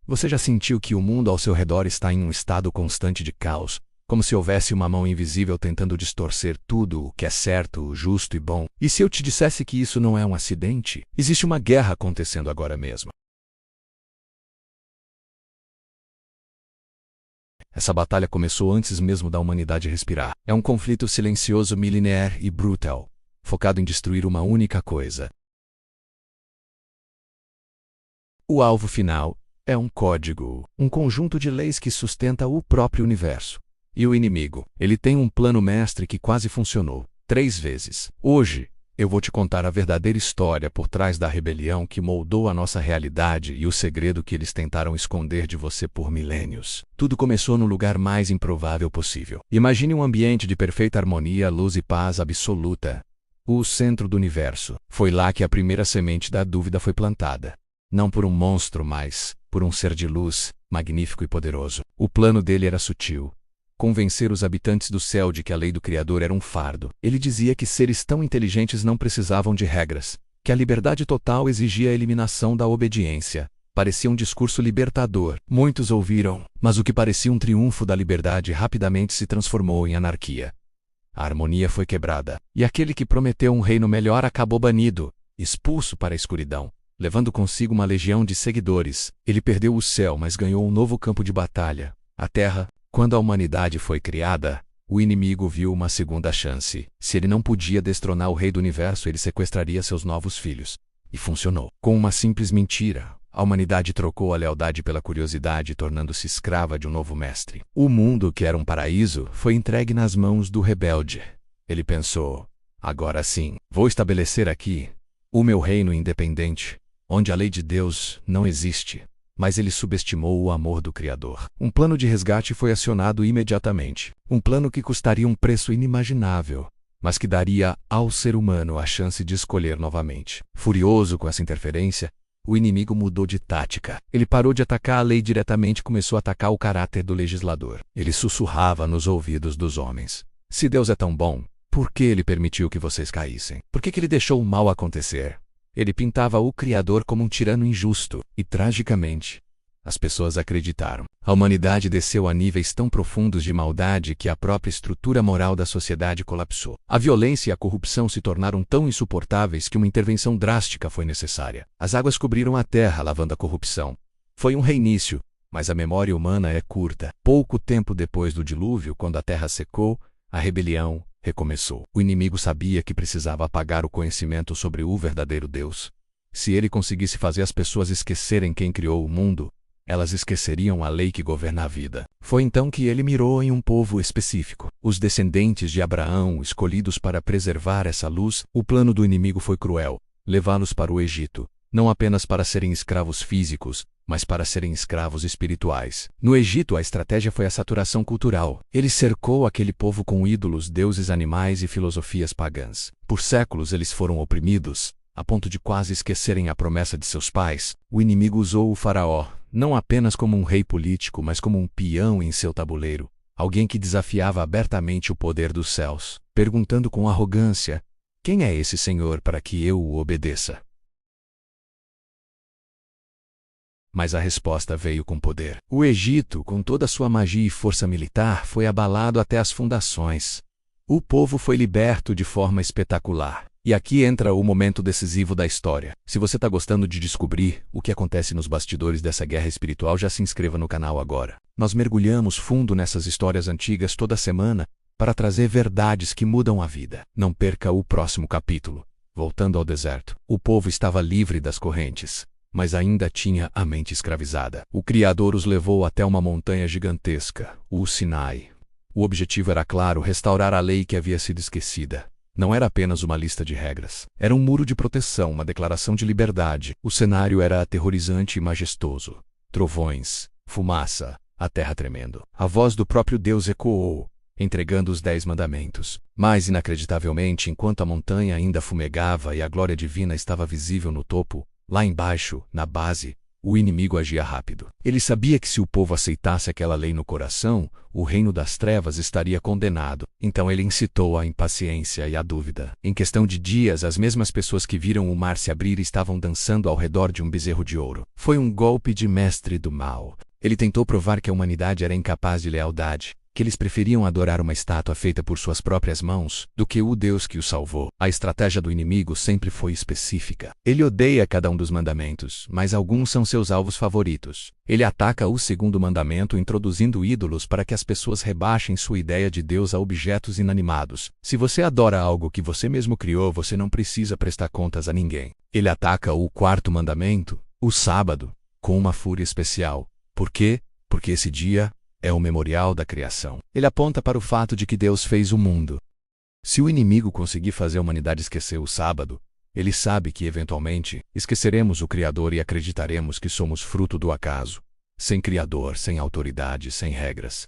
Você já sentiu que o mundo ao seu redor está em um estado constante de caos, como se houvesse uma mão invisível tentando distorcer tudo o que é certo, justo e bom? E se eu te dissesse que isso não é um acidente? Existe uma guerra acontecendo agora mesmo. Essa batalha começou antes mesmo da humanidade respirar. É um conflito silencioso, milenar e brutal, focado em destruir uma única coisa. O alvo final é um código, um conjunto de leis que sustenta o próprio universo. E o inimigo? Ele tem um plano mestre que quase funcionou 3 vezes. Hoje, eu vou te contar a verdadeira história por trás da rebelião que moldou a nossa realidade e o segredo que eles tentaram esconder de você por milênios. Tudo começou no lugar mais improvável possível. Imagine um ambiente de perfeita harmonia, luz e paz absoluta. O centro do universo. Foi lá que a primeira semente da dúvida foi plantada. Não por um monstro, mas por um ser de luz, magnífico e poderoso. O plano dele era sutil. Convencer os habitantes do céu de que a lei do Criador era um fardo. Ele dizia que seres tão inteligentes não precisavam de regras, que a liberdade total exigia a eliminação da obediência. Parecia um discurso libertador. Muitos ouviram, mas o que parecia um triunfo da liberdade rapidamente se transformou em anarquia. A harmonia foi quebrada, e aquele que prometeu um reino melhor acabou banido, expulso para a escuridão, levando consigo uma legião de seguidores. Ele perdeu o céu, mas ganhou um novo campo de batalha, a terra. Quando a humanidade foi criada, o inimigo viu uma segunda chance. Se ele não podia destronar o rei do universo, ele sequestraria seus novos filhos. E funcionou. Com uma simples mentira, a humanidade trocou a lealdade pela curiosidade, tornando-se escrava de um novo mestre. O mundo, que era um paraíso, foi entregue nas mãos do rebelde. Ele pensou: agora sim, vou estabelecer aqui o meu reino independente, onde a lei de Deus não existe. Mas ele subestimou o amor do Criador. Um plano de resgate foi acionado imediatamente. Um plano que custaria um preço inimaginável, mas que daria ao ser humano a chance de escolher novamente. Furioso com essa interferência, o inimigo mudou de tática. Ele parou de atacar a lei diretamente e começou a atacar o caráter do legislador. Ele sussurrava nos ouvidos dos homens: se Deus é tão bom, por que ele permitiu que vocês caíssem? Por que ele deixou o mal acontecer? Ele pintava o Criador como um tirano injusto, e tragicamente, as pessoas acreditaram. A humanidade desceu a níveis tão profundos de maldade que a própria estrutura moral da sociedade colapsou. A violência e a corrupção se tornaram tão insuportáveis que uma intervenção drástica foi necessária. As águas cobriram a terra, lavando a corrupção. Foi um reinício, mas a memória humana é curta. Pouco tempo depois do dilúvio, quando a terra secou, a rebelião recomeçou. O inimigo sabia que precisava apagar o conhecimento sobre o verdadeiro Deus. Se ele conseguisse fazer as pessoas esquecerem quem criou o mundo, elas esqueceriam a lei que governa a vida. Foi então que ele mirou em um povo específico, os descendentes de Abraão, escolhidos para preservar essa luz. O plano do inimigo foi cruel: levá-los para o Egito, não apenas para serem escravos físicos, mas para serem escravos espirituais. No Egito, a estratégia foi a saturação cultural. Ele cercou aquele povo com ídolos, deuses, animais e filosofias pagãs. Por séculos eles foram oprimidos, a ponto de quase esquecerem a promessa de seus pais. O inimigo usou o faraó, não apenas como um rei político, mas como um peão em seu tabuleiro, alguém que desafiava abertamente o poder dos céus, perguntando com arrogância: quem é esse senhor para que eu o obedeça? Mas a resposta veio com poder. O Egito, com toda sua magia e força militar, foi abalado até as fundações. O povo foi liberto de forma espetacular. E aqui entra o momento decisivo da história. Se você está gostando de descobrir o que acontece nos bastidores dessa guerra espiritual, já se inscreva no canal agora. Nós mergulhamos fundo nessas histórias antigas toda semana para trazer verdades que mudam a vida. Não perca o próximo capítulo. Voltando ao deserto, o povo estava livre das correntes, mas ainda tinha a mente escravizada. O Criador os levou até uma montanha gigantesca, o Sinai. O objetivo era claro: restaurar a lei que havia sido esquecida. Não era apenas uma lista de regras. Era um muro de proteção, uma declaração de liberdade. O cenário era aterrorizante e majestoso. Trovões, fumaça, a terra tremendo. A voz do próprio Deus ecoou, entregando os 10 mandamentos. Mas, inacreditavelmente, enquanto a montanha ainda fumegava e a glória divina estava visível no topo, lá embaixo, na base, O inimigo agia rápido. Ele sabia que se o povo aceitasse aquela lei no coração, o reino das trevas estaria condenado. Então ele incitou a impaciência e a dúvida. Em questão de dias, as mesmas pessoas que viram o mar se abrir estavam dançando ao redor de um bezerro de ouro. Foi um golpe de mestre do mal. Ele tentou provar que a humanidade era incapaz de lealdade, que eles preferiam adorar uma estátua feita por suas próprias mãos do que o Deus que o salvou. A estratégia do inimigo sempre foi específica. Ele odeia cada um dos mandamentos, mas alguns são seus alvos favoritos. Ele ataca o segundo mandamento introduzindo ídolos para que as pessoas rebaixem sua ideia de Deus a objetos inanimados. Se você adora algo que você mesmo criou, você não precisa prestar contas a ninguém. Ele ataca o quarto mandamento, o sábado, com uma fúria especial. Por quê? Porque esse dia é o memorial da criação. Ele aponta para o fato de que Deus fez o mundo. Se o inimigo conseguir fazer a humanidade esquecer o sábado, ele sabe que, eventualmente, esqueceremos o Criador e acreditaremos que somos fruto do acaso, sem Criador, sem autoridade, sem regras.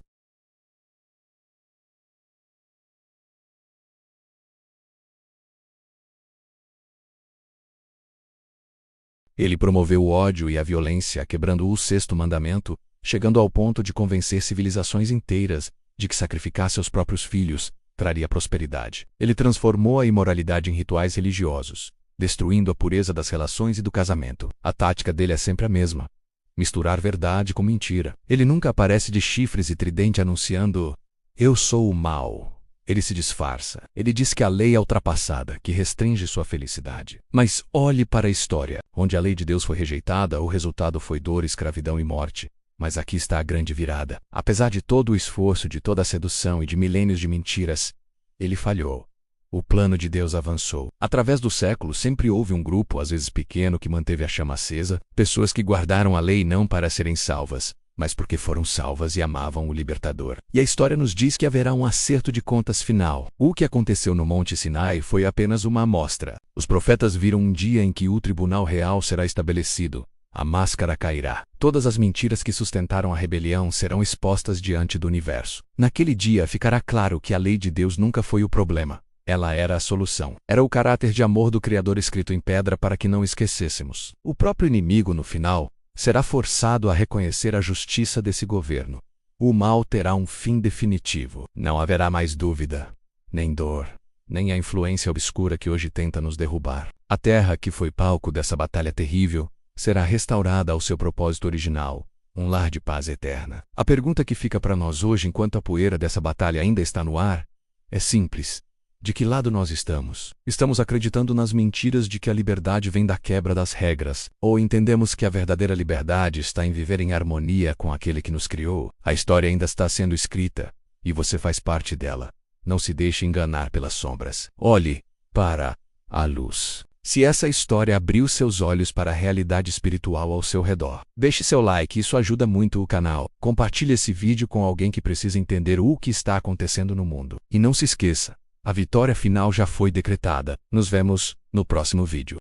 Ele promoveu o ódio e a violência, quebrando o sexto mandamento, chegando ao ponto de convencer civilizações inteiras de que sacrificar seus próprios filhos traria prosperidade. Ele transformou a imoralidade em rituais religiosos, destruindo a pureza das relações e do casamento. A tática dele é sempre a mesma: misturar verdade com mentira. Ele nunca aparece de chifres e tridente anunciando: "Eu sou o mal." Ele se disfarça. Ele diz que a lei é ultrapassada, que restringe sua felicidade. Mas olhe para a história. Onde a lei de Deus foi rejeitada, o resultado foi dor, escravidão e morte. Mas aqui está a grande virada. Apesar de todo o esforço, de toda a sedução e de milênios de mentiras, ele falhou. O plano de Deus avançou. Através dos séculos sempre houve um grupo, às vezes pequeno, que manteve a chama acesa, pessoas que guardaram a lei não para serem salvas, mas porque foram salvas e amavam o libertador. E a história nos diz que haverá um acerto de contas final. O que aconteceu no Monte Sinai foi apenas uma amostra. Os profetas viram um dia em que o tribunal real será estabelecido. A máscara cairá. Todas as mentiras que sustentaram a rebelião serão expostas diante do universo. Naquele dia ficará claro que a lei de Deus nunca foi o problema. Ela era a solução. Era o caráter de amor do Criador escrito em pedra para que não esquecêssemos. O próprio inimigo, no final, será forçado a reconhecer a justiça desse governo. O mal terá um fim definitivo. Não haverá mais dúvida, nem dor, nem a influência obscura que hoje tenta nos derrubar. A terra que foi palco dessa batalha terrível será restaurada ao seu propósito original, um lar de paz eterna. A pergunta que fica para nós hoje, enquanto a poeira dessa batalha ainda está no ar, é simples: de que lado nós estamos? Estamos acreditando nas mentiras de que a liberdade vem da quebra das regras, ou entendemos que a verdadeira liberdade está em viver em harmonia com aquele que nos criou? A história ainda está sendo escrita, e você faz parte dela. Não se deixe enganar pelas sombras. Olhe para a luz. Se essa história abriu seus olhos para a realidade espiritual ao seu redor, deixe seu like, isso ajuda muito o canal. Compartilhe esse vídeo com alguém que precisa entender o que está acontecendo no mundo. E não se esqueça, a vitória final já foi decretada. Nos vemos no próximo vídeo.